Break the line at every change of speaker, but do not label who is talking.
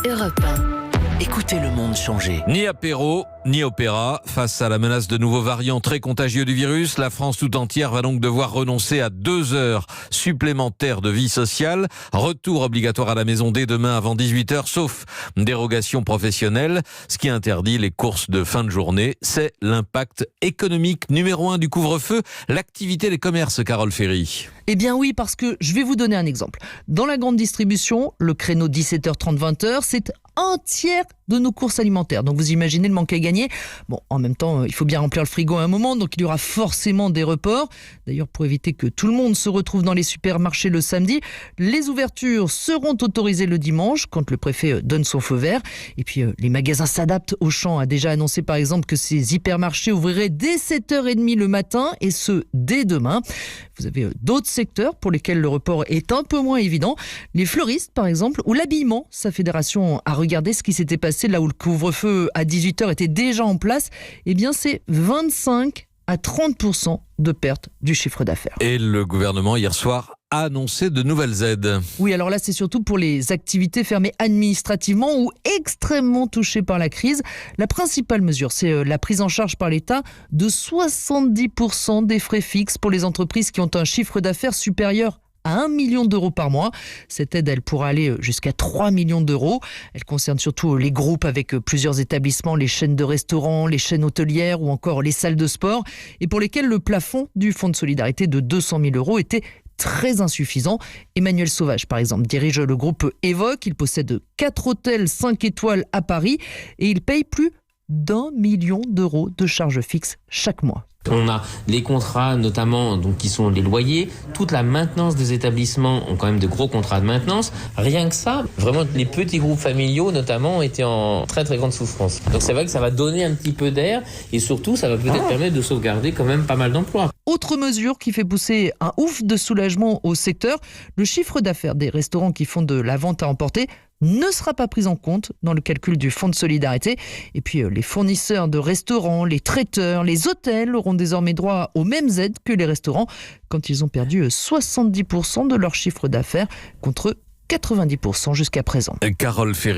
Europe 1. Écoutez le monde changer.
Ni apéro, ni opéra. Face à la menace de nouveaux variants très contagieux du virus, la France tout entière va donc devoir renoncer à 2 heures supplémentaires de vie sociale. Retour obligatoire à la maison dès demain avant 18h, sauf dérogation professionnelle. Ce qui interdit les courses de fin de journée, c'est l'impact économique numéro 1 du couvre-feu, l'activité des commerces, Carole Ferry.
Eh bien oui, parce que je vais vous donner un exemple. Dans la grande distribution, le créneau 17h30-20h, c'est un tiers de nos courses alimentaires. Donc vous imaginez le manque à gagner. Bon, en même temps, il faut bien remplir le frigo à un moment, donc il y aura forcément des reports. D'ailleurs, pour éviter que tout le monde se retrouve dans les supermarchés le samedi, les ouvertures seront autorisées le dimanche, quand le préfet donne son feu vert. Et puis, les magasins s'adaptent. Auchan a déjà annoncé, par exemple, que ces hypermarchés ouvriraient dès 7h30 le matin, et ce, dès demain. Vous avez d'autres secteurs pour lesquels le report est un peu moins évident. Les fleuristes, par exemple, ou l'habillement. Sa fédération a regardé ce qui s'était passé là où le couvre-feu à 18h était déjà en place. Eh bien, c'est 25 à 30% de perte du chiffre d'affaires.
Et le gouvernement, hier soir, a annoncé de nouvelles aides.
Oui, alors là, c'est surtout pour les activités fermées administrativement ou extrêmement touchées par la crise. La principale mesure, c'est la prise en charge par l'État de 70% des frais fixes pour les entreprises qui ont un chiffre d'affaires supérieur à 1 million d'euros par mois. Cette aide, elle pourra aller jusqu'à 3 millions d'euros. Elle concerne surtout les groupes avec plusieurs établissements, les chaînes de restaurants, les chaînes hôtelières ou encore les salles de sport, et pour lesquelles le plafond du fonds de solidarité de 200 000 euros était très insuffisant. Emmanuel Sauvage, par exemple, dirige le groupe Evoque. Il possède 4 hôtels 5 étoiles à Paris et il paye plus d'1 million d'euros de charges fixes chaque mois.
On a les contrats notamment donc qui sont les loyers, toute la maintenance des établissements ont quand même de gros contrats de maintenance. Rien que ça, vraiment les petits groupes familiaux notamment ont été en très très grande souffrance. Donc c'est vrai que ça va donner un petit peu d'air et surtout ça va peut-être permettre de sauvegarder quand même pas mal d'emplois.
Autre mesure qui fait pousser un ouf de soulagement au secteur, le chiffre d'affaires des restaurants qui font de la vente à emporter ne sera pas pris en compte dans le calcul du fonds de solidarité. Et puis les fournisseurs de restaurants, les traiteurs, les hôtels auront désormais droit aux mêmes aides que les restaurants quand ils ont perdu 70% de leur chiffre d'affaires contre 90% jusqu'à présent.
Carole Ferry.